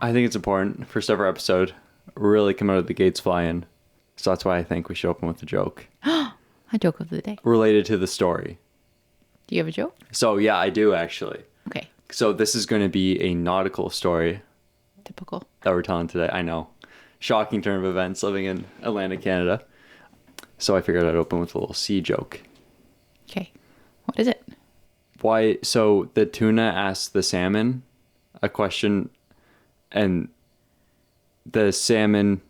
I think it's important. First ever episode, really come out of the gates flying. So that's why I think we should open with a joke. A joke of the day. Related to the story. Do you have a joke? So yeah, I do actually. Okay. So this is going to be a nautical story Typical. that we're telling today. I know. Shocking turn of events living in Atlantic Canada. So I figured I'd open with a little sea joke. Okay. What is it? Why? So the tuna asked the salmon a question, and the salmon.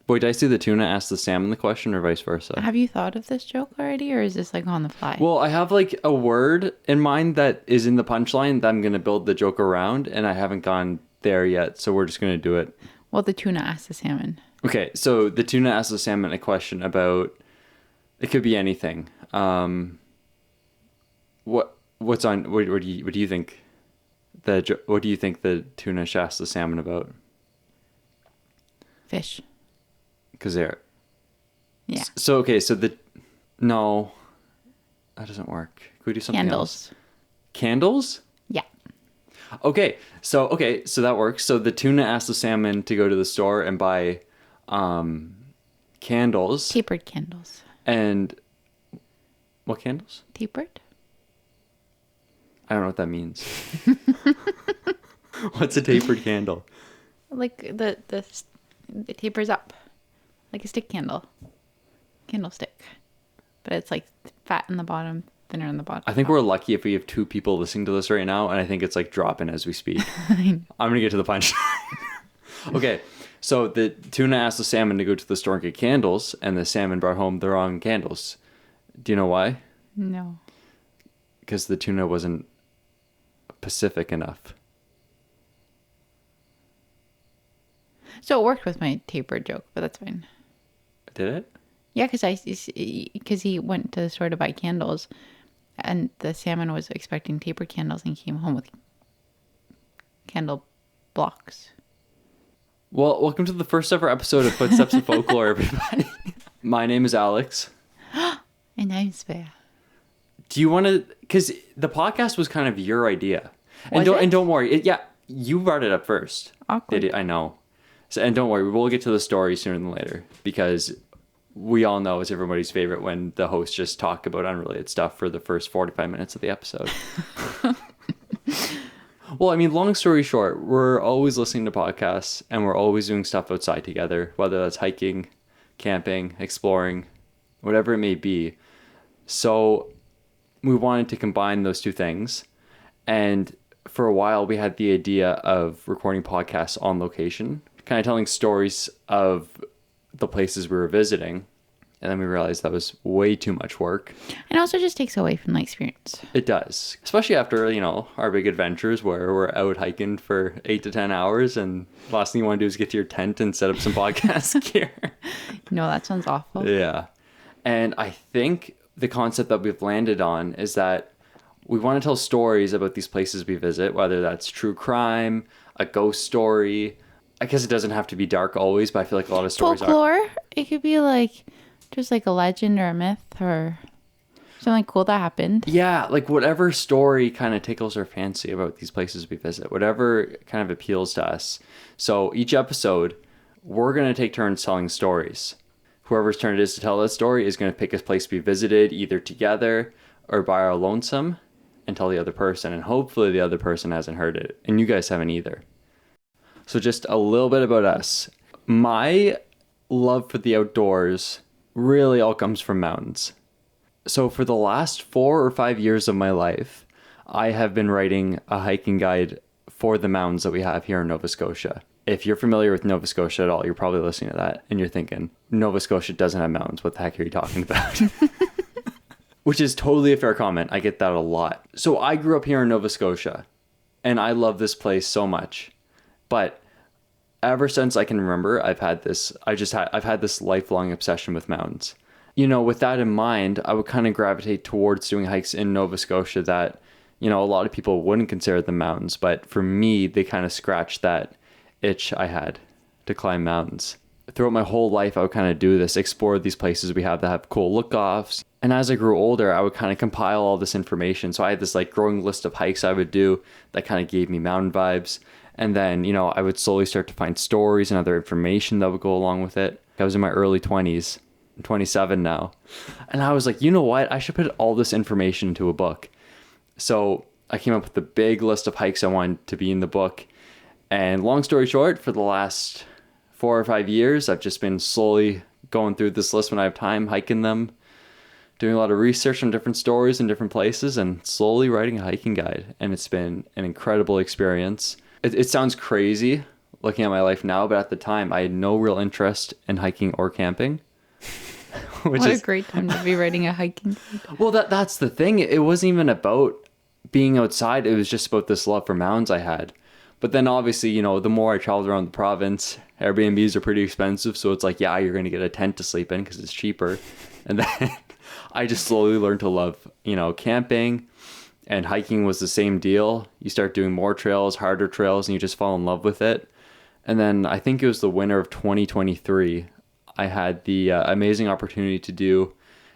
Wait, did I say the tuna asked the salmon the question, or vice versa? Have you thought of this joke already, or is this like on the fly? Well, I have like a word in mind that is in the punchline that I'm going to build the joke around, and I haven't gone there yet, so we're just going to do it. Well, the tuna asked the salmon. Okay, so the tuna asked the salmon a question about, it could be anything. What do you think what do you think the tuna should ask the salmon about? Fish. Because they're... Yeah. So, okay, no, that doesn't work. Could we do something else? Candles? Yeah. Okay, so that works. So the tuna asked the salmon to go to the store and buy candles. Tapered candles. And what candles? Tapered? I don't know what that means. What's a tapered candle? Like it tapers up. Like a stick candle. Candlestick. But it's like fat in the bottom, thinner in the bottom. I think we're lucky if we have 2 people listening to this right now, and I think it's like dropping as we speak. I'm going to get to the punchline. Okay, so the tuna asked the salmon to go to the store and get candles, and the salmon brought home the wrong candles. Do you know why? No. Because the tuna wasn't Pacific enough. So it worked with my tapered joke, but that's fine. Did it? Yeah, because he went to the store to buy candles, and the salmon was expecting tapered candles and came home with candle blocks. Well, welcome to the first ever episode of Footsteps of Folklore, everybody. My name is Alex. And I'm Svea. Do you want to... Because the podcast was kind of your idea. And Was it? don't worry. Yeah, you brought it up first. Awkward. I know. So, and don't worry, we'll get to the story sooner than later. Because we all know it's everybody's favorite when the hosts just talk about unrelated stuff for the first 45 minutes of the episode. Well, I mean, long story short, we're always listening to podcasts and we're always doing stuff outside together, whether that's hiking, camping, exploring, whatever it may be. So we wanted to combine those 2 things. And for a while, we had the idea of recording podcasts on location, kind of telling stories of the places we were visiting. And then we realized that was way too much work. And also just takes away from the experience. It does. Especially after, our big adventures where we're out hiking for 8 to 10 hours and the last thing you want to do is get to your tent and set up some podcast gear. No, that sounds awful. Yeah. And I think the concept that we've landed on is that we want to tell stories about these places we visit, whether that's true crime, a ghost story. I guess it doesn't have to be dark always, but I feel like a lot of stories Folklore. It could be like just like a legend or a myth or something cool that happened. Yeah, like whatever story kind of tickles our fancy about these places we visit, whatever kind of appeals to us. So each episode, we're going to take turns telling stories. Whoever's turn it is to tell that story is going to pick a place we visited either together or by our lonesome and tell the other person. And hopefully the other person hasn't heard it and you guys haven't either. So just a little bit about us. My love for the outdoors really all comes from mountains. So for the last 4 or 5 years of my life, I have been writing a hiking guide for the mountains that we have here in Nova Scotia. If you're familiar with Nova Scotia at all, you're probably listening to that and you're thinking, Nova Scotia doesn't have mountains. What the heck are you talking about? Which is totally a fair comment. I get that a lot. So I grew up here in Nova Scotia and I love this place so much. But ever since I can remember, I've had this lifelong obsession with mountains. With that in mind, I would kind of gravitate towards doing hikes in Nova Scotia that, a lot of people wouldn't consider them mountains. But for me, they kind of scratched that itch I had to climb mountains. Throughout my whole life, I would kind of do this, explore these places we have that have cool look-offs. And as I grew older, I would kind of compile all this information. So I had this like growing list of hikes I would do that kind of gave me mountain vibes. And then, I would slowly start to find stories and other information that would go along with it. I was in my early 20s. I'm 27 now. And I was like, you know what? I should put all this information into a book. So I came up with a big list of hikes I wanted to be in the book. And long story short, for the last 4 or 5 years, I've just been slowly going through this list when I have time, hiking them, doing a lot of research on different stories in different places, and slowly writing a hiking guide. And it's been an incredible experience. It sounds crazy looking at my life now, but at the time I had no real interest in hiking or camping. What a great time to be writing a hiking guide. Well, that's the thing. It wasn't even about being outside. It was just about this love for mountains I had. But then obviously, the more I traveled around the province, Airbnbs are pretty expensive. So it's like, yeah, you're going to get a tent to sleep in because it's cheaper. And then I just slowly learned to love, camping. And hiking was the same deal. You start doing more trails, harder trails, and you just fall in love with it. And then I think it was the winter of 2023, I had the amazing opportunity to do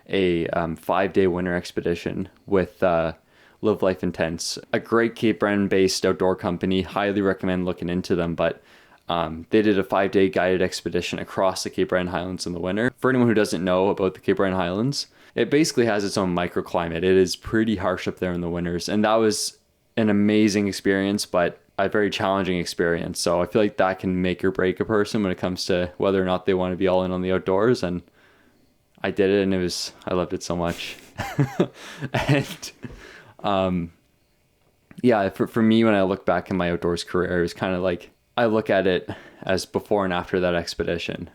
a 5-day winter expedition with Live Life Intense, a great Cape Breton-based outdoor company. Highly recommend looking into them. But they did a 5-day guided expedition across the Cape Breton Highlands in the winter. For anyone who doesn't know about the Cape Breton Highlands, it basically has its own microclimate. It is pretty harsh up there in the winters. And that was an amazing experience, but a very challenging experience. So I feel like that can make or break a person when it comes to whether or not they want to be all in on the outdoors. And I did it, and I loved it so much. And yeah, for me, when I look back in my outdoors career, it was kind of like, I look at it as before and after that expedition.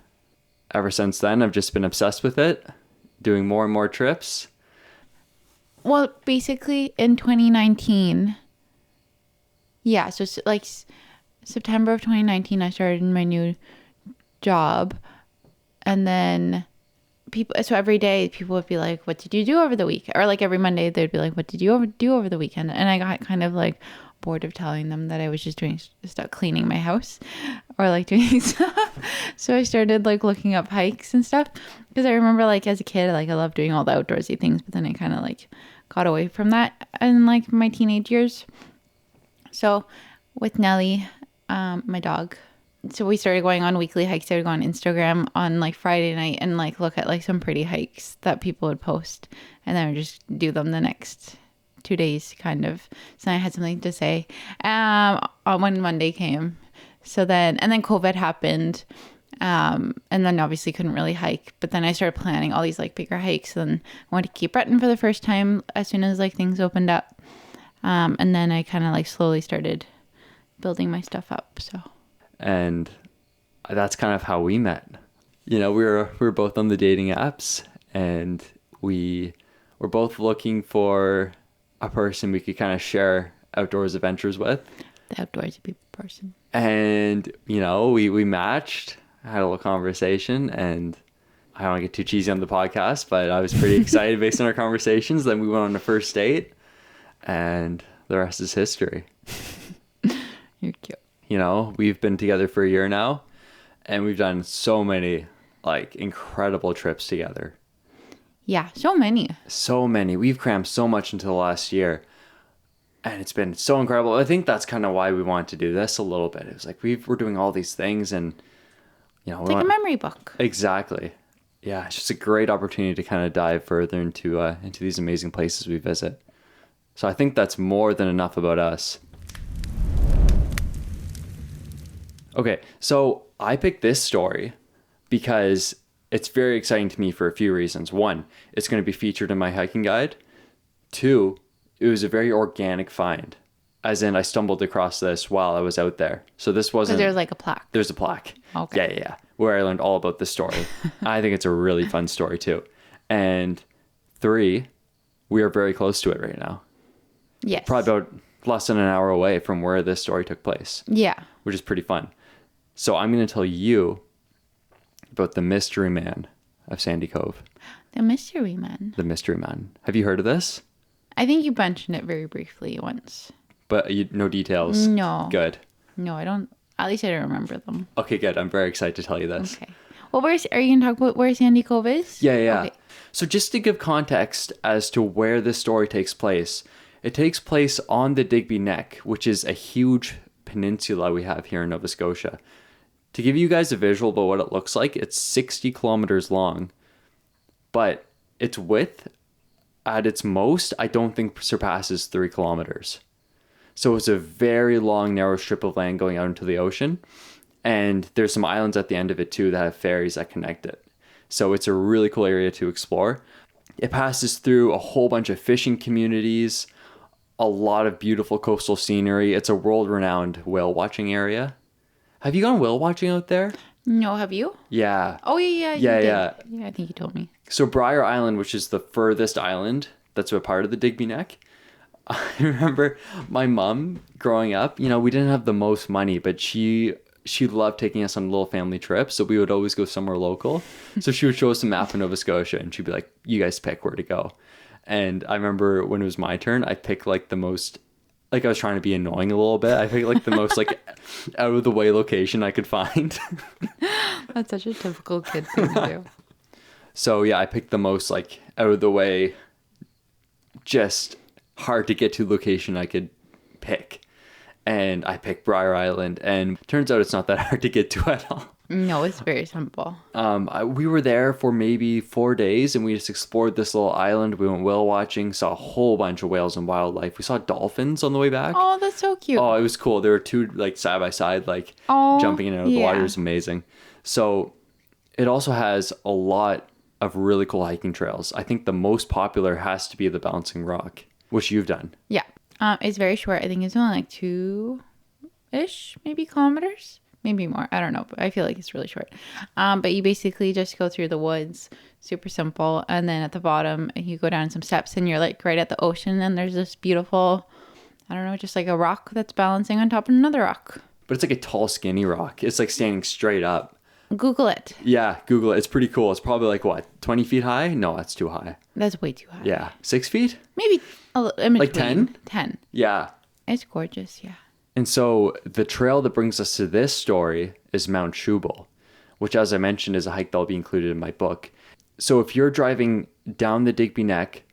Ever since then, I've just been obsessed with it, doing more and more trips. Well, basically in 2019, yeah, so like September of 2019, I started my new job. And then so every day people would be like, what did you do over the week? Or like every Monday, they'd be like, what did you do over the weekend? And I got kind of like bored of telling them that I was just doing stuff, cleaning my house or like doing stuff. So I started like looking up hikes and stuff, because I remember like as a kid, like I loved doing all the outdoorsy things, but then I kind of like got away from that in like my teenage years. So with Nellie, my dog, so we started going on weekly hikes. I would go on Instagram on like Friday night and like look at like some pretty hikes that people would post, and then I would just do them the next 2 days kind of. So I had something to say when Monday came. So then COVID happened, and then obviously couldn't really hike. But then I started planning all these like bigger hikes, and I went to Cape Breton for the first time as soon as like things opened up. And then I kind of like slowly started building my stuff up. So. And that's kind of how we met. We were both on the dating apps, and we were both looking for a person we could kind of share outdoors adventures with. The outdoorsy person. And, we matched, had a little conversation, and I don't want to get too cheesy on the podcast, but I was pretty excited based on our conversations. Then we went on a first date, and the rest is history. You're cute. We've been together for a year now, and we've done so many like incredible trips together. Yeah, so many. So many. We've crammed so much into the last year, and it's been so incredible. I think that's kind of why we wanted to do this a little bit. It was like we're doing all these things, and it's like a memory book. Exactly. Yeah, it's just a great opportunity to kind of dive further into these amazing places we visit. So I think that's more than enough about us. Okay, so I picked this story because it's very exciting to me for a few reasons. One, it's going to be featured in my hiking guide. Two, it was a very organic find. As in, I stumbled across this while I was out there. So this wasn't... There's like a plaque. There's a plaque. Okay. Yeah. Where I learned all about this story. I think it's a really fun story too. And three, we are very close to it right now. Yes. Probably about less than an hour away from where this story took place. Yeah. Which is pretty fun. So I'm going to tell you about the mystery man of Sandy Cove. The mystery man? The mystery man. Have you heard of this? I think you mentioned it very briefly once. But no details? No. Good. No, I don't. At least I don't remember them. Okay, good. I'm very excited to tell you this. Okay. Well, are you going to talk about where Sandy Cove is? Yeah. Okay. So just to give context as to where this story takes place, it takes place on the Digby Neck, which is a huge peninsula we have here in Nova Scotia. To give you guys a visual about what it looks like, it's 60 kilometers long, but its width at its most, I don't think surpasses 3 kilometers. So it's a very long, narrow strip of land going out into the ocean. And there's some islands at the end of it too that have ferries that connect it. So it's a really cool area to explore. It passes through a whole bunch of fishing communities, a lot of beautiful coastal scenery. It's a world-renowned whale watching area. Have you gone whale watching out there? No, have you? Yeah. Oh, yeah. Yeah. Yeah, I think you told me. So Briar Island, which is the furthest island that's a part of the Digby Neck. I remember my mom growing up, we didn't have the most money, but she loved taking us on little family trips. So we would always go somewhere local. So she would show us a map of Nova Scotia and she'd be like, you guys pick where to go. And I remember when it was my turn, I picked like the most, like I was trying to be annoying a little bit. I picked like the most like out of the way location I could find. That's such a typical kid thing to do. So yeah, I picked the most like out of the way, just hard to get to location I could pick. And I picked Briar Island, and turns out it's not that hard to get to at all. No, it's very simple. We were there for maybe 4 days, and we just explored this little island. We went whale watching, saw a whole bunch of whales and wildlife. We saw dolphins on the way back. Oh, that's so cute. Oh, it was cool. There were two like side by side, like jumping in and out of the water. It was amazing. So it also has a lot of really cool hiking trails. I think the most popular has to be the Bouncing Rock, which you've done. Yeah. It's very short. I think it's only like 2-ish, maybe kilometers, maybe more. I don't know, but I feel like it's really short. But you basically just go through the woods, super simple. And then at the bottom, you go down some steps and you're like right at the ocean. And there's this beautiful, I don't know, just like a rock that's balancing on top of another rock. But it's like a tall, skinny rock. It's like standing straight up. Google it. Yeah, Google it. It's pretty cool. It's probably like, what, 20 feet high? No, that's too high. That's way too high. Yeah. 6 feet? Maybe like 10? 10. Yeah. It's gorgeous, yeah. And so the trail that brings us to this story is Mount Shubel, which, as I mentioned, is a hike that'll be included in my book. So if you're driving down the Digby Neck,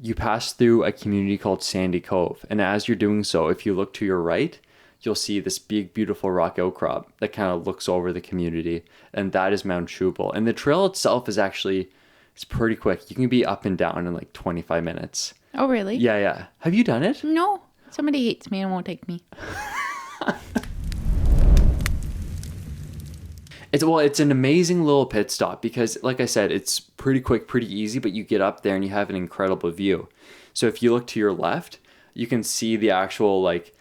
you pass through a community called Sandy Cove. And as you're doing so, if you look to your right, you'll see this big, beautiful rock outcrop that kind of looks over the community. And that is Mount Shubel. And the trail itself is actually, it's pretty quick. You can be up and down in like 25 minutes. Oh, really? Yeah. Have you done it? No. Somebody hates me and won't take me. It's an amazing little pit stop because, like I said, it's pretty quick, pretty easy, but you get up there and you have an incredible view. So if you look to your left, you can see the actual like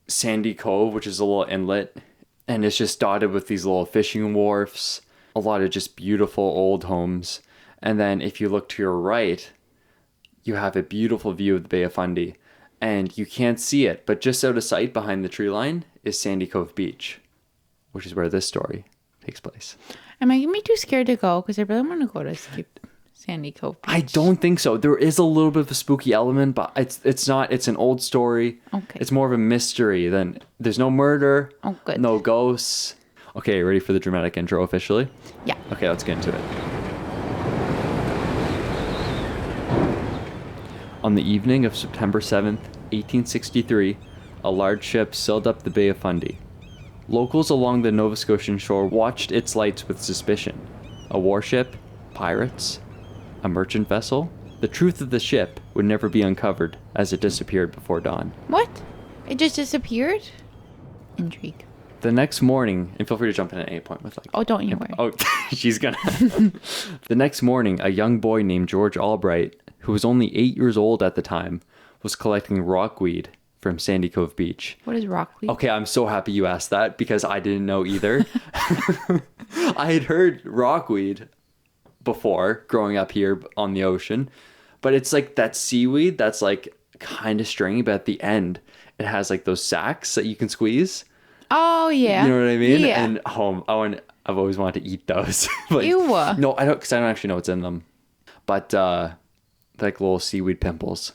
Sandy Cove, which is a little inlet, and it's just dotted with these little fishing wharfs, a lot of just beautiful old homes. And then if you look to your right, you have a beautiful view of the Bay of Fundy. And you can't see it, but just out of sight behind the tree line is Sandy Cove Beach, which is where this story takes place. Am I going to be too scared to go? Because I really want to go to Sandy Cove Beach. I don't think so. There is a little bit of a spooky element, but it's not. It's an old story. Okay. It's more of a mystery than there's no murder. Oh, good. No ghosts. Okay, ready for the dramatic intro officially? Yeah. Okay, let's get into it. On the evening of September 7th, 1863, a large ship sailed up the Bay of Fundy. Locals along the Nova Scotian shore watched its lights with suspicion. A warship? Pirates? A merchant vessel? The truth of the ship would never be uncovered as it disappeared before dawn. What? It just disappeared? Intrigue. The next morning, and feel free to jump in at any point with like... Oh, don't you worry. Oh, she's gonna... The next morning, a young boy named George Albright, who was only 8 years old at the time, was collecting rockweed from Sandy Cove Beach. What is rockweed? Okay, I'm so happy you asked that because I didn't know either. I had heard rockweed before growing up here on the ocean, but it's like that seaweed that's like kind of stringy, but at the end it has like those sacs that you can squeeze. Oh, yeah. You know what I mean? Yeah. And I've always wanted to eat those. Like, Ew. No, I don't, because I don't actually know what's in them. But like little seaweed pimples.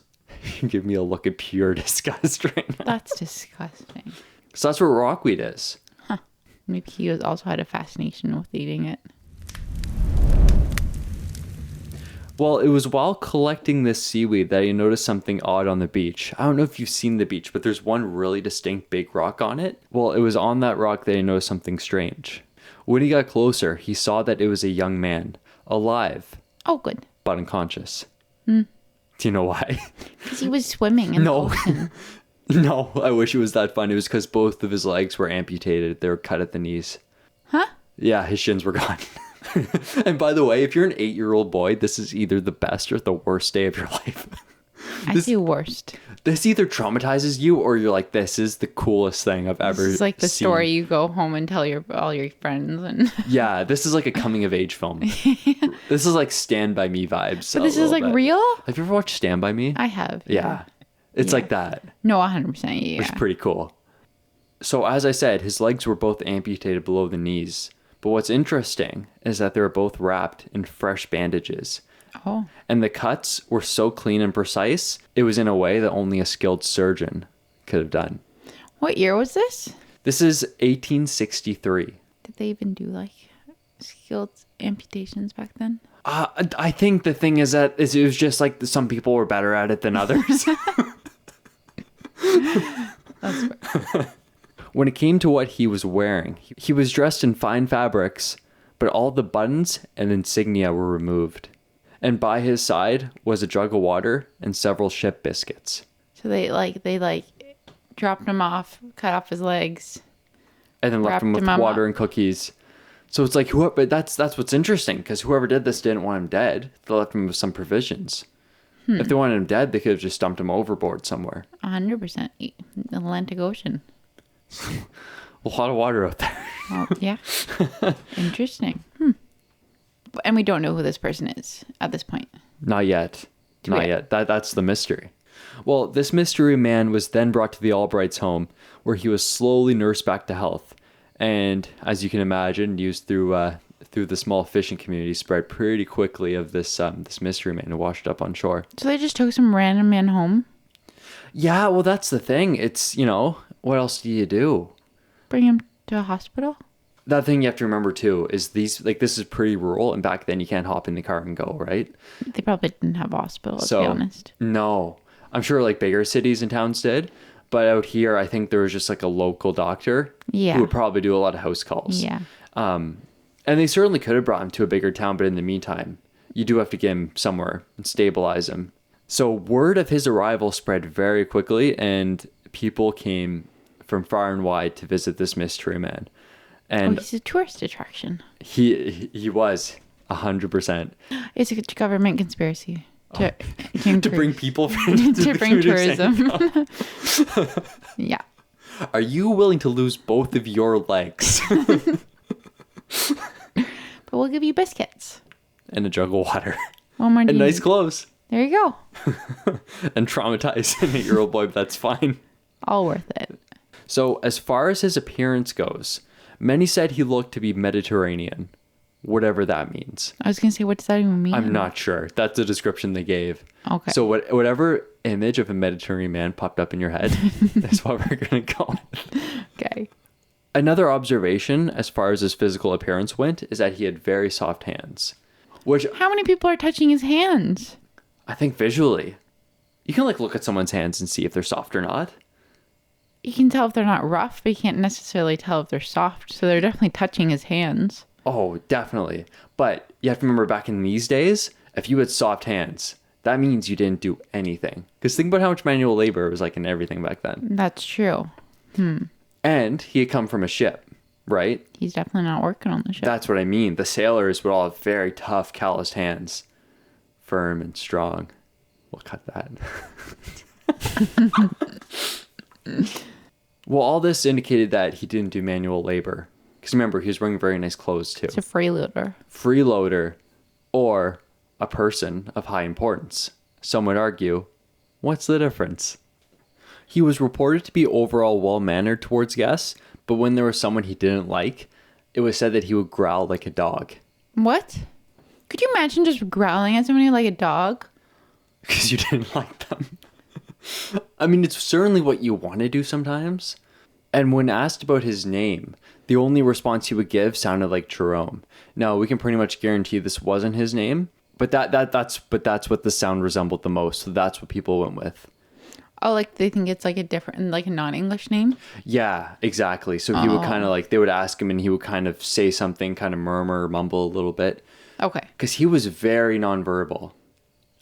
Give me a look of pure disgust right now. That's disgusting. So that's what rockweed is. Huh. Maybe he also had a fascination with eating it. Well, it was while collecting this seaweed that he noticed something odd on the beach. I don't know if you've seen the beach, but there's one really distinct big rock on it. Well, it was on that rock that he noticed something strange. When he got closer, he saw that it was a young man, alive, Oh, good. but unconscious. Do you know why? Because he was swimming in the No. ocean. No, I wish it was that fun. It was because both of his legs were amputated. They were cut at the knees. Huh? Yeah, his shins were gone. And by the way, if you're an 8-year-old boy, this is either the best or the worst day of your life. I say worst. This either traumatizes you or you're like, this is the coolest thing I've ever This is like the seen. story you go home and tell all your friends. And Yeah, this is like a coming of age film. This is like Stand By Me vibes. But this is like real? Have you ever watched Stand By Me? I have. Yeah. It's like that. No, 100%. Yeah. Which is pretty cool. So as I said, his legs were both amputated below the knees. But what's interesting is that they were both wrapped in fresh bandages. Oh. And the cuts were so clean and precise, it was in a way that only a skilled surgeon could have done. What year was this? This is 1863. Did they even do like skilled amputations back then? I think the thing is that it was just like some people were better at it than others. That's fair. When it came to what he was wearing, he was dressed in fine fabrics, but all the buttons and insignia were removed. And by his side was a jug of water and several ship biscuits. So they dropped him off, cut off his legs. And then left Wrapped him with him up. water and cookies. So it's like, but that's what's interesting, because whoever did this didn't want him dead. They left him with some provisions. If they wanted him dead, they could have just dumped him overboard somewhere. 100%. The Atlantic Ocean. A lot of water out there. Well, yeah. Interesting. And we don't know who this person is at this point. Not yet. we- Not yet. That's the mystery. Well, this mystery man was then brought to the Albrights' home, where he was slowly nursed back to health. And as you can imagine, news through the small fishing community spread pretty quickly of this mystery man who washed up on shore. So they just took some random man home, Yeah, well, that's the thing. It's, what else do you do? bring him to a hospital? That thing you have to remember too is this is pretty rural, and back then you can't hop in the car and go, right? They probably didn't have a hospital, to be honest. No, I'm sure like bigger cities and towns did, but out here I think there was just like a local doctor Yeah. who would probably do a lot of house calls. Yeah. And they certainly could have brought him to a bigger town, but in the meantime, you do have to get him somewhere and stabilize him. So word of his arrival spread very quickly, and people came from far and wide to visit this mystery man. And He's a tourist attraction. he was 100%. It's a government conspiracy to To bring people to to bring tourism. Yeah. Are you willing to lose both of your legs? But we'll give you biscuits. And a jug of water. One more And need. nice clothes. There you go. And traumatized an 8-year-old boy, but that's fine. All worth it. So as far as his appearance goes, many said he looked to be Mediterranean. Whatever that means. I was going to say, what does that even mean? I'm not sure. That's the description they gave. Okay. So whatever image of a Mediterranean man popped up in your head, that's what we're going to go with. Okay. Another observation as far as his physical appearance went is that he had very soft hands. Which How many people are touching his hands? I think visually, you can look at someone's hands and see if they're soft or not. You can tell if they're not rough, but you can't necessarily tell if they're soft. So they're definitely touching his hands. Oh, definitely. But you have to remember back in these days, if you had soft hands, that means you didn't do anything. Because think about how much manual labor was in everything back then. That's true. And he had come from a ship, right? He's definitely not working on the ship. That's what I mean. The sailors would all have very tough, calloused hands. Firm and strong. We'll cut that. Well, all this indicated that he didn't do manual labor. Because remember, he was wearing very nice clothes too. It's a freeloader. Freeloader, or a person of high importance. Some would argue, what's the difference? He was reported to be overall well-mannered towards guests, but when there was someone he didn't like, it was said that he would growl like a dog. What? Could you imagine just growling at somebody like a dog? Because you didn't like them. I mean, it's certainly what you want to do sometimes. And when asked about his name, the only response he would give sounded like Jerome. Now, we can pretty much guarantee this wasn't his name, But that's what the sound resembled the most. So that's what people went with. Oh, like they think it's like a different, like a non-English name? Yeah, exactly. So he would kind of like, they would ask him and he would kind of say something, kind of murmur, mumble a little bit. Okay. Because he was very nonverbal.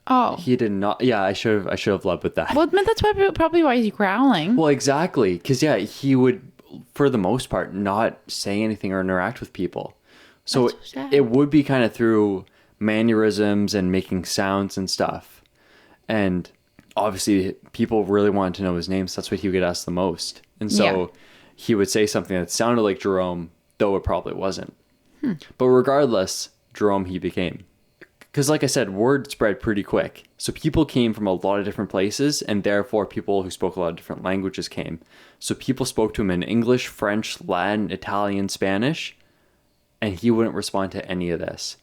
Oh. He did not. Yeah, I should have led with that. Well, that's probably why he's growling. Well, exactly. Because, yeah, he would, for the most part, not say anything or interact with people. So, That's so sad. it would be kind of through mannerisms and making sounds and stuff. And obviously, people really wanted to know his name, so that's what he would get asked the most. And so, he would say something that sounded like Jerome, though it probably wasn't. But regardless, Jerome he became. Because like I said, word spread pretty quick. So people came from a lot of different places, and therefore people who spoke a lot of different languages came. So people spoke to him in English, French, Latin, Italian, Spanish, and he wouldn't respond to any of this.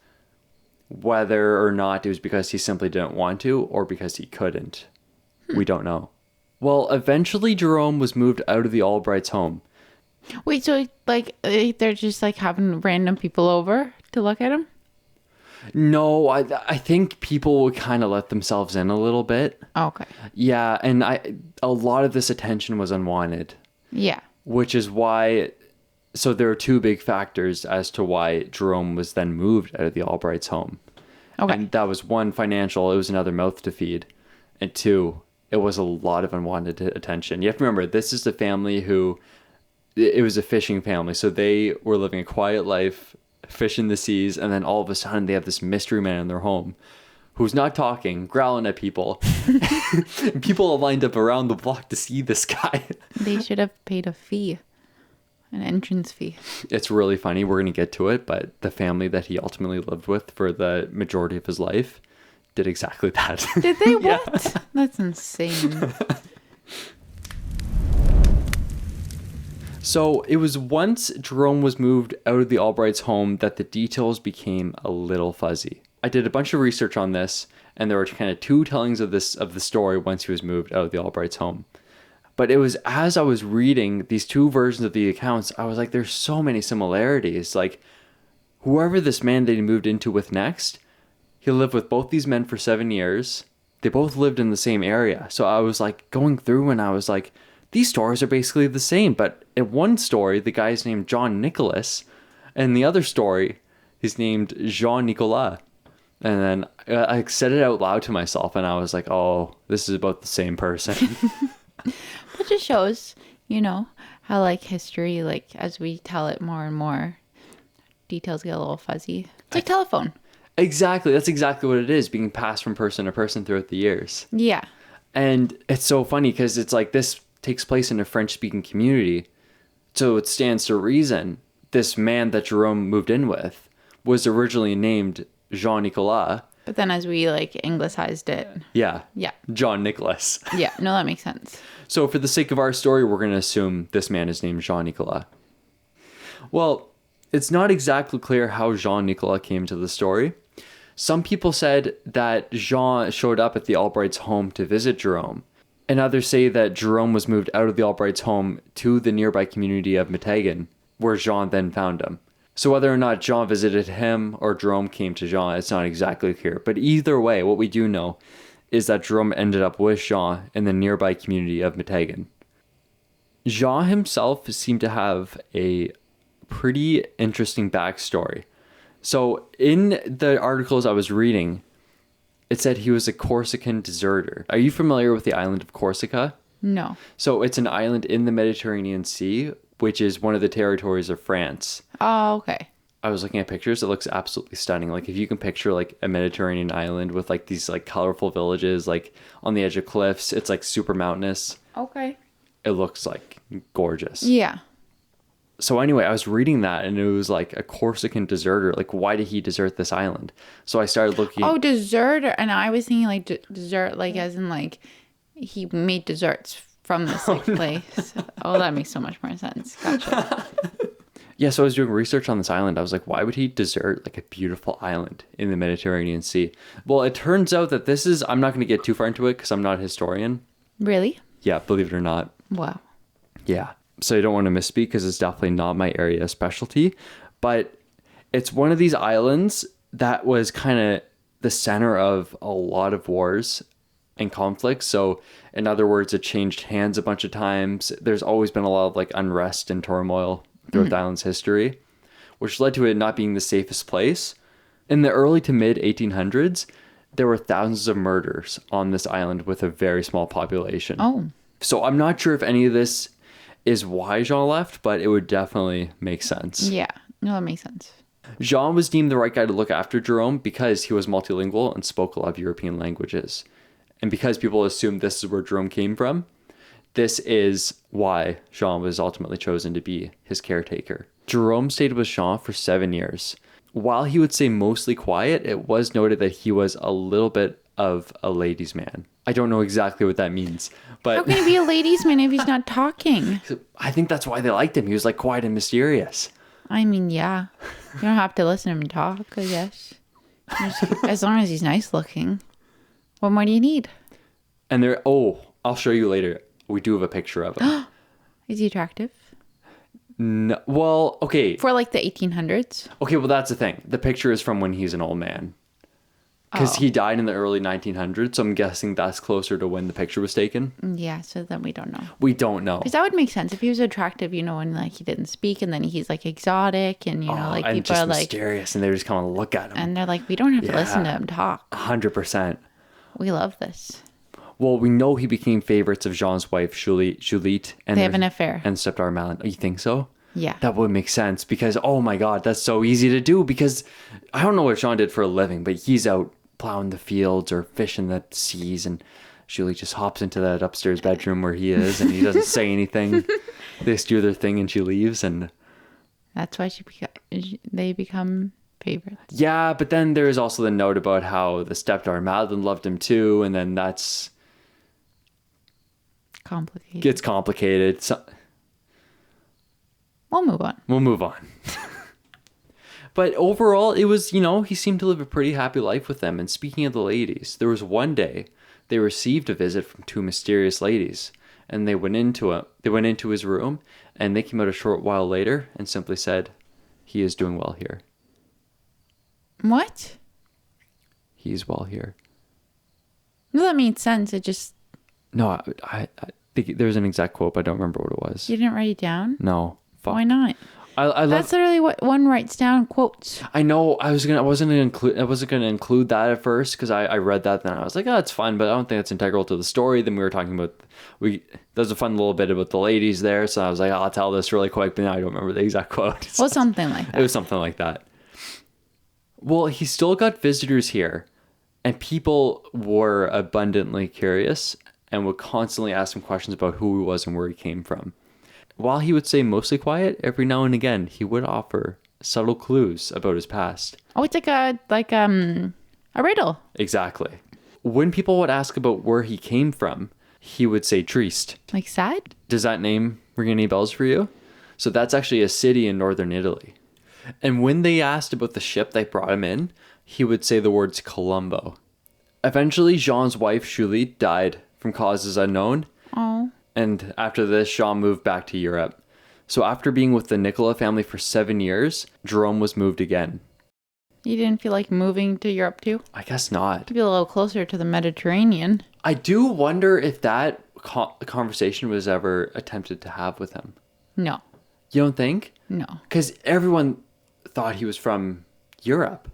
Whether or not it was because he simply didn't want to, or because he couldn't. We don't know. Well, eventually Jerome was moved out of the Albrights' home. Wait, so like they're just like having random people over to look at him? No, I think people would kind of let themselves in a little bit. Okay. Yeah, and a lot of this attention was unwanted, Yeah. which is why. So there are two big factors as to why Jerome was then moved out of the Albrights' home. Okay. And that was one, financial. It was another, mouth to feed, and two, it was a lot of unwanted attention. You have to remember, this is the family who, it was a fishing family, so they were living a quiet life, fishing the seas, and then all of a sudden they have this mystery man in their home who's not talking, growling at people. And people are lined up around the block to see this guy. They should have paid a fee, an entrance fee. It's really funny. We're going to get to it, but the family that he ultimately lived with for the majority of his life did exactly that. Did they? What? That's insane. So it was once Jerome was moved out of the Albrights' home that the details became a little fuzzy. I did a bunch of research on this, and there were kind of two tellings of the story once he was moved out of the Albrights' home. But it was as I was reading these two versions of the accounts, I was like, there's so many similarities. Like, whoever this man that he moved into with next, he lived with both these men for 7 years. They both lived in the same area. So I was like going through and I was like, these stories are basically the same. But in one story, the guy's named John Nicholas. And the other story, he's named Jean Nicolas. And then I said it out loud to myself and I was like, oh, this is about the same person. It just shows, how like history, like as we tell it more and more, details get a little fuzzy. It's like telephone. Exactly. That's exactly what it is, being passed from person to person throughout the years. Yeah. And it's so funny because it's like this takes place in a French-speaking community. So it stands to reason this man that Jerome moved in with was originally named Jean Nicolas. But then as we like anglicized it. Yeah. Yeah. John Nicholas. Yeah. No, that makes sense. So for the sake of our story, we're going to assume this man is named Jean Nicolas. Well, it's not exactly clear how Jean Nicolas came to the story. Some people said that Jean showed up at the Albrights' home to visit Jerome. And others say that Jerome was moved out of the Albrights' home to the nearby community of Metegan, where Jean then found him. So whether or not Jean visited him or Jerome came to Jean, it's not exactly clear. But either way, what we do know is that Jerome ended up with Jean in the nearby community of Metegan. Jean himself seemed to have a pretty interesting backstory. So in the articles I was reading, it said he was a Corsican deserter. Are you familiar with the island of Corsica? No. So it's an island in the Mediterranean Sea, which is one of the territories of France. Oh, okay. I was looking at pictures. It looks absolutely stunning. Like if you can picture like a Mediterranean island with like these like colorful villages, like on the edge of cliffs, it's like super mountainous. Okay. It looks like gorgeous. Yeah. So anyway, I was reading that and it was like a Corsican deserter. Like why did he desert this island? So I started looking. Oh, deserter. And I was thinking like dessert, like as in like he made desserts from this like, place. Oh, that makes so much more sense. Gotcha. Yeah, so I was doing research on this island. I was like, why would he desert like a beautiful island in the Mediterranean Sea? Well, it turns out that this is, I'm not going to get too far into it because I'm not a historian. Really? Yeah, believe it or not. Wow. Yeah. So I don't want to misspeak because it's definitely not my area of specialty. But it's one of these islands that was kind of the center of a lot of wars and conflicts. So in other words, it changed hands a bunch of times. There's always been a lot of like unrest and turmoil throughout the island's history, which led to it not being the safest place. In the early to mid 1800s, there were thousands of murders on this island with a very small population. Oh. So I'm not sure if any of this is why Jean left, but it would definitely make sense. Yeah. No, that makes sense. Jean was deemed the right guy to look after Jerome because he was multilingual and spoke a lot of European languages. And because people assumed this is where Jerome came from, this is why Jean was ultimately chosen to be his caretaker. Jerome stayed with Jean for 7 years. While he would say mostly quiet, it was noted that he was a little bit of a ladies' man. I don't know exactly what that means, but How can he be a ladies' man if he's not talking? I think that's why they liked him. He was like quiet and mysterious. I mean, yeah. You don't have to listen to him talk, I guess. As long as he's nice looking. What more do you need? And I'll show you later. We do have a picture of him. Is he attractive? No, well, okay. For like the 1800s? Okay, well, that's the thing. The picture is from when he's an old man. Because he died in the early 1900s, so I'm guessing that's closer to when the picture was taken. Yeah, so then we don't know. We don't know. Because that would make sense if he was attractive, and like he didn't speak, and then he's like exotic, and like and people just are like mysterious, and they just come and look at him. and they're like, we don't have to listen to him talk. 100%. We love this. Well, we know he became favorites of Jean's wife, Juliette. And They have an affair. And stepdaughter Malin. Oh, you think so? Yeah. That would make sense because, oh my God, that's so easy to do because I don't know what Jean did for a living, but he's out plowing the fields or fishing the seas, and Julie just hops into that upstairs bedroom where he is, and he doesn't say anything. They just do their thing, and she leaves, and That's why they become favorites. yeah. But then there is also the note about how the stepdaughter Madeline loved him too, and then that's Complicated. gets complicated. So, We'll move on. we'll move on. But overall, it was, he seemed to live a pretty happy life with them. And speaking of the ladies, there was one day they received a visit from two mysterious ladies. And they went into his room, and they came out a short while later and simply said, he is doing well here. What? He is well here. No, that made sense. It just No, I think there's an exact quote, but I don't remember what it was. you didn't write it down. No. Fuck. Why not? I That's literally what one writes down. Quotes. I know I wasn't gonna include that at first because I read that, then I was like, oh, it's fun, but I don't think it's integral to the story. Then we were talking about there's a fun little bit about the ladies there, so I was like, I'll tell this really quick, but now I don't remember the exact quote. Well, something like that. It was something like that. Well, he still got visitors here, and people were abundantly curious and would constantly ask him questions about who he was and where he came from. While he would say mostly quiet, every now and again he would offer subtle clues about his past. Oh, it's like a riddle. Exactly. When people would ask about where he came from, he would say Trieste. Like sad? Does that name ring any bells for you? So that's actually a city in northern Italy. And when they asked about the ship that brought him in, he would say the words Colombo. Eventually, Jean's wife, Juliette, died from causes unknown. Oh. And after this, Jean moved back to Europe. So after being with the Nicola family for 7 years, Jerome was moved again. You didn't feel like moving to Europe too? I guess not. To be a little closer to the Mediterranean. I do wonder if that conversation was ever attempted to have with him. No. You don't think? No. Because everyone thought he was from Europe.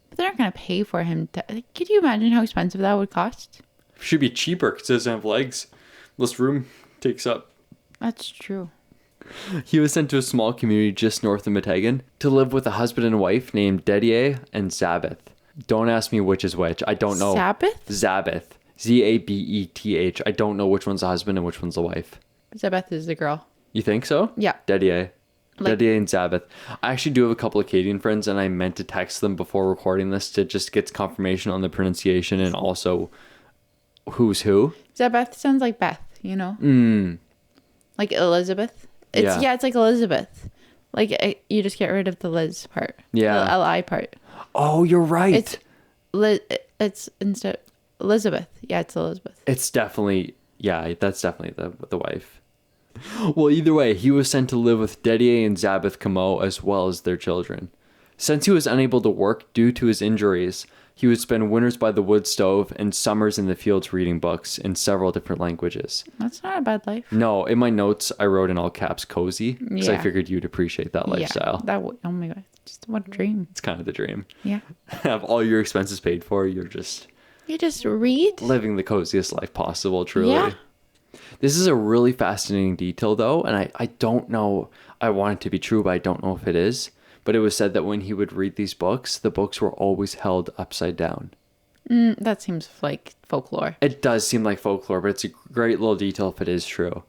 But they're not going to pay for him to... Could you imagine how expensive that would cost? Should be cheaper because it doesn't have legs. Less room takes up. That's true. He was sent to a small community just north of Metegan to live with a husband and wife named Dedier and Zabeth. Don't ask me which is which. I don't know. Sabbath? Zabeth. Zabeth. I don't know which one's the husband and which one's the wife. Zabeth is the girl. You think so? Yeah. Dedier. Like- Dedier and Zabeth. I actually do have a couple of Acadian friends, and I meant to text them before recording this to just get confirmation on the pronunciation and also who's who. Zabeth sounds like Beth, you know? Like Elizabeth. It's like Elizabeth. Like you just get rid of the Liz part. Yeah. The Li part. Oh, you're right. It's instead Elizabeth. Yeah, it's Elizabeth. It's definitely, that's definitely the wife. Well, either way, he was sent to live with Dedier and Zabeth Camo as well as their children. Since he was unable to work due to his injuries, He would spend winters by the wood stove and summers in the fields reading books in several different languages. That's not a bad life. No, in my notes, I wrote in all caps cozy because I Yeah. figured you'd appreciate that lifestyle. Yeah, oh my God. Just what a dream. It's kind of the dream. Yeah. Have all your expenses paid for. You're just You just read. living the coziest life possible, truly. Yeah. This is a really fascinating detail, though, and I don't know. I want it to be true, but I don't know if it is. But it was said that when he would read these books, the books were always held upside down. That seems like folklore. It does seem like folklore, but it's a great little detail if it is true.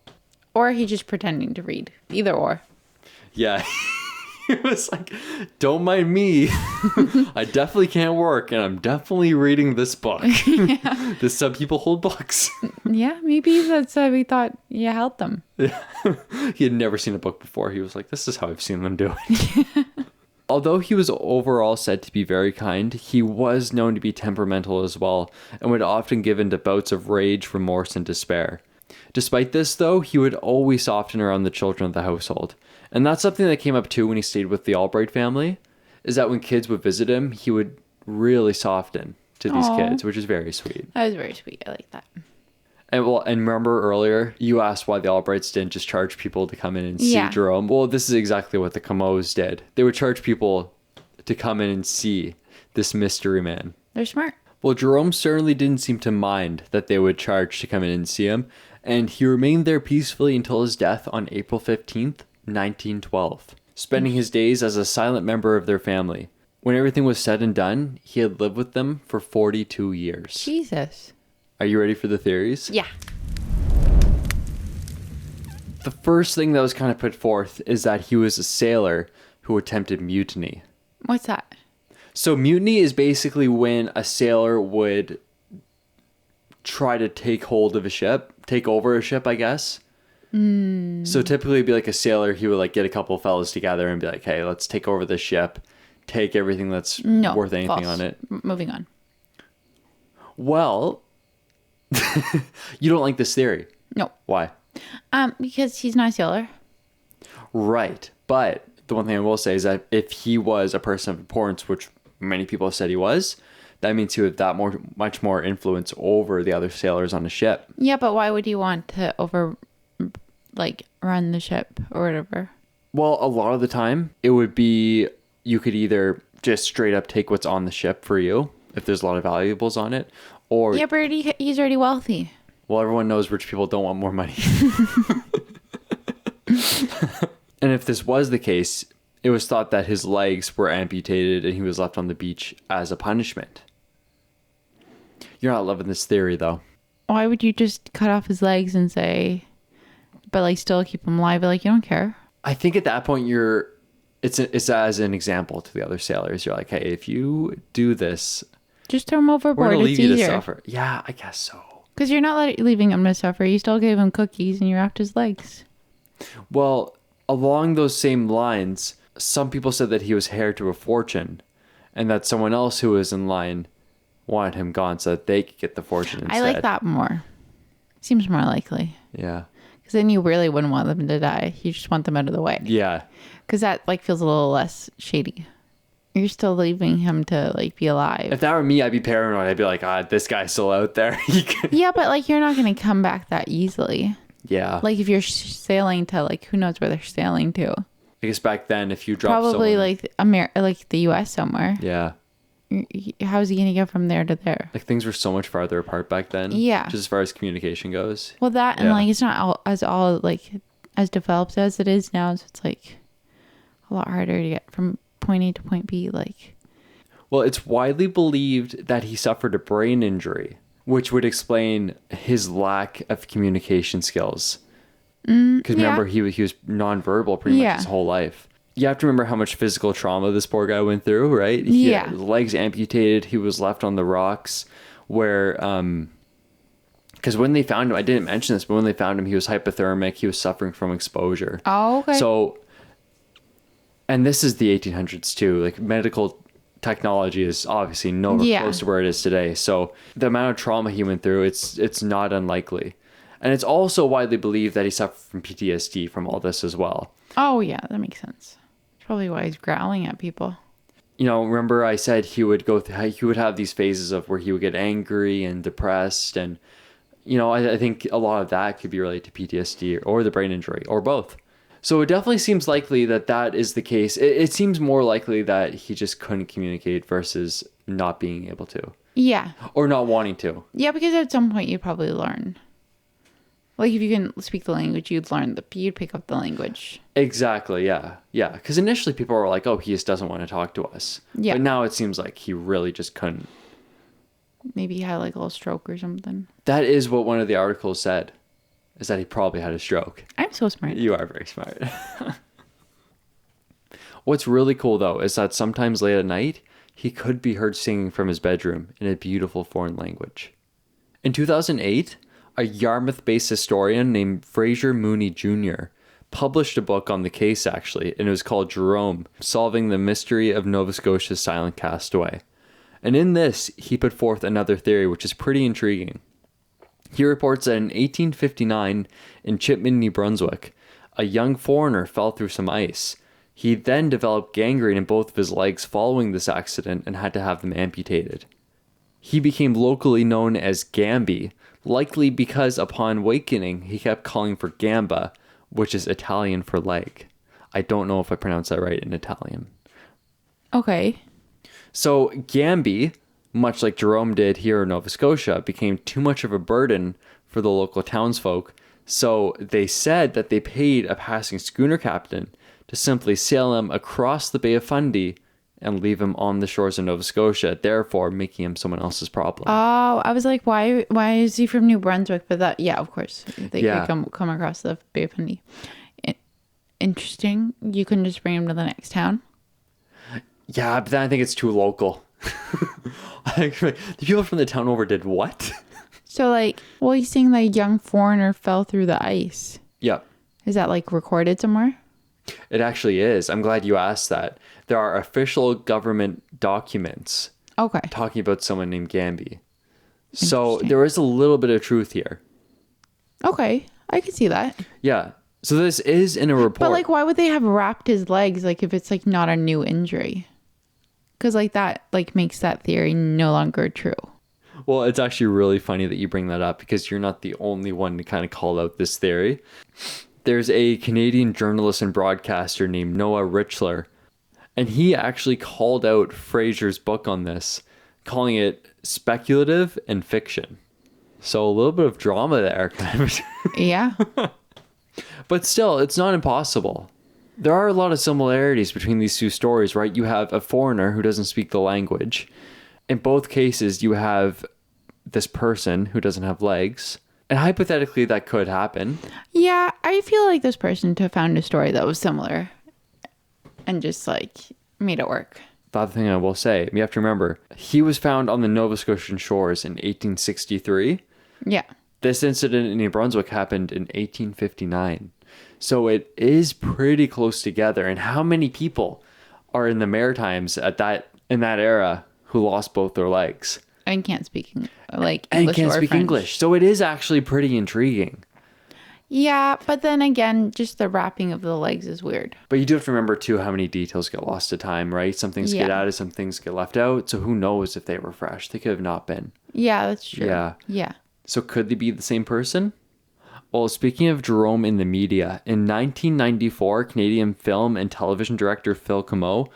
Or he's just pretending to read. Either or. Yeah. It was like, don't mind me. I definitely can't work, and I'm definitely reading this book. This is how people hold books. Yeah, maybe that's how we thought you held them. He had never seen a book before. He was like, this is how I've seen them do it. Although he was overall said to be very kind, he was known to be temperamental as well, and would often give in to bouts of rage, remorse, and despair. Despite this, though, he would always soften around the children of the household. And that's something that came up too when he stayed with the Albright family, is that when kids would visit him, he would really soften to these Aw. kids, which is very sweet. That was very sweet. I like that. And remember earlier, you asked why the Albrights didn't just charge people to come in and see Yeah. Jerome. Well, this is exactly what the Camots did. They would charge people to come in and see this mystery man. They're smart. Well, Jerome certainly didn't seem to mind that they would charge to come in and see him, and he remained there peacefully until his death on April 15th, 1912, spending his days as a silent member of their family. When everything was said and done, he had lived with them for 42 years. Jesus. Are you ready for the theories? Yeah. The first thing that was kind of put forth is that he was a sailor who attempted mutiny. What's that? So mutiny is basically when a sailor would try to take hold of a ship, take over a ship, I guess. So typically it'd be like a sailor, he would like get a couple of fellas together and be like, hey, let's take over the ship, take everything that's No. worth anything false. on it. Moving on. Well, you don't like this theory. No. Why? Because he's not a sailor. Right. But the one thing I will say is that if he was a person of importance, which many people have said he was, that means he would have much more influence over the other sailors on the ship. Yeah, but why would you want to run the ship or whatever? Well, a lot of the time it would be, you could either just straight up take what's on the ship for you, if there's a lot of valuables on it, or, Yeah, but he's already wealthy. well, everyone knows rich people don't want more money. And if this was the case, it was thought that his legs were amputated and he was left on the beach as a punishment. You're not loving this theory, though. Why would you just cut off his legs and say, but still keep him alive? You don't care. I think at that point it's as an example to the other sailors. You're like, hey, if you do this, Just throw him we're overboard. going to It's leave you to easier. suffer. Yeah, I guess so. Because you're not leaving him to suffer. You still gave him cookies and you wrapped his legs. Well, along those same lines, some people said that he was heir to a fortune and that someone else who was in line wanted him gone so that they could get the fortune instead. I like that more. Seems more likely. Yeah. Because then you really wouldn't want them to die. You just want them out of the way. Yeah. Because that feels a little less shady. You're still leaving him to be alive. If that were me, I'd be paranoid. I'd be like, this guy's still out there. Yeah, but you're not going to come back that easily. Yeah. If you're sailing to who knows where they're sailing to. I guess back then, if you dropped Probably someone, the U.S. somewhere. yeah. How's he going to get from there to there? Things were so much farther apart back then. Yeah. Just as far as communication goes. Well, that and Yeah. it's not as developed as it is now. So it's a lot harder to get from point A to point B. Well, it's widely believed that he suffered a brain injury, which would explain his lack of communication skills. Because remember, he was nonverbal pretty much his whole life. You have to remember how much physical trauma this poor guy went through, right? He had his legs amputated. He was left on the rocks where, because when they found him, I didn't mention this, but when they found him, he was hypothermic. He was suffering from exposure. Oh, okay. So, and this is the 1800s too. Medical technology is obviously nowhere close to where it is today. So the amount of trauma he went through, it's not unlikely. And it's also widely believed that he suffered from PTSD from all this as well. Oh, yeah, that makes sense. Probably why he's growling at people. remember I said he would he would have these phases of where he would get angry and depressed. And, I think a lot of that could be related to PTSD or the brain injury or both. So it definitely seems likely that is the case. It seems more likely that he just couldn't communicate versus not being able to. Yeah. Or not wanting to. Yeah, because at some point you'd probably learn. Like, if you can speak the language, you'd pick up the language. Exactly, yeah. Yeah, because initially people were like, oh, he just doesn't want to talk to us. Yeah. But now it seems like he really just couldn't. Maybe he had like a little stroke or something. That is what one of the articles said, is that he probably had a stroke. I'm so smart. You are very smart. What's really cool, though, is that sometimes late at night, he could be heard singing from his bedroom in a beautiful foreign language. In 2008, a Yarmouth-based historian named Fraser Mooney Jr. published a book on the case, actually, and it was called Jerome, Solving the Mystery of Nova Scotia's Silent Castaway. And in this, he put forth another theory, which is pretty intriguing. He reports that in 1859, in Chipman, New Brunswick, a young foreigner fell through some ice. He then developed gangrene in both of his legs following this accident and had to have them amputated. He became locally known as Gamby, likely because upon awakening, he kept calling for gamba, which is Italian for leg. I don't know if I pronounced that right in Italian. Okay. So Gamby, much like Jerome did here in Nova Scotia, became too much of a burden for the local townsfolk. So they said that they paid a passing schooner captain to simply sail him across the Bay of Fundy and leave him on the shores of Nova Scotia, therefore making him someone else's problem. Oh, I was like, why is he from New Brunswick? But that, yeah, of course. They could come across the Bay of Fundy. Interesting. You couldn't just bring him to the next town? Yeah, but then I think it's too local. The people from the town over did what? So, like, well, he's saying that a young foreigner fell through the ice. Yep. Is that, like, recorded somewhere? It actually is. I'm glad you asked that. There are official government documents talking about someone named Gamby. So there is a little bit of truth here. Okay. I could see that. Yeah. So this is in a report. But, like, why would they have wrapped his legs, like, if it's, like, not a new injury? Because, like, that, like, makes that theory no longer true. Well, it's actually really funny that you bring that up because you're not the only one to kind of call out this theory. There's a Canadian journalist and broadcaster named Noah Richler, and he actually called out Fraser's book on this, calling it speculative and fiction. So a little bit of drama there, kind of. Yeah. But still, it's not impossible. There are a lot of similarities between these two stories, right? You have a foreigner who doesn't speak the language. In both cases, you have this person who doesn't have legs. And hypothetically, that could happen. Yeah, I feel like this person found a story that was similar and just, like, made it work. The other thing I will say, you have to remember, he was found on the Nova Scotian shores in 1863. Yeah. This incident in New Brunswick happened in 1859. So it is pretty close together. And how many people are in the Maritimes in that era who lost both their legs? And can't speak English and can't or speak French. English. So it is actually pretty intriguing. Yeah, but then again, just the wrapping of the legs is weird. But you do have to remember, too, how many details get lost to time, right? Some things get added, some things get left out. So who knows if they were fresh? They could have not been. Yeah, that's true. Yeah. So could they be the same person? Well, speaking of Jerome in the media, in 1994, Canadian film and television director Phil Comeau,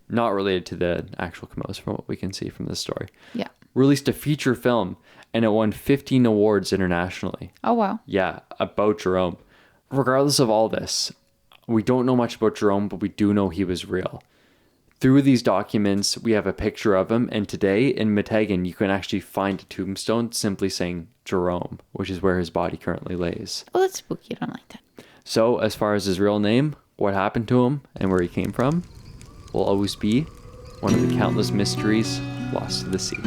not related to the actual Comeaus from what we can see from this story, released a feature film, and it won 15 awards internationally. Oh, wow. Yeah, about Jerome. Regardless of all this, we don't know much about Jerome, but we do know he was real. Through these documents, we have a picture of him, and today in Meteghan, you can actually find a tombstone simply saying Jerome, which is where his body currently lays. Well, that's spooky. I don't like that. So, as far as his real name, what happened to him, and where he came from, will always be one of the countless mysteries lost to the sea.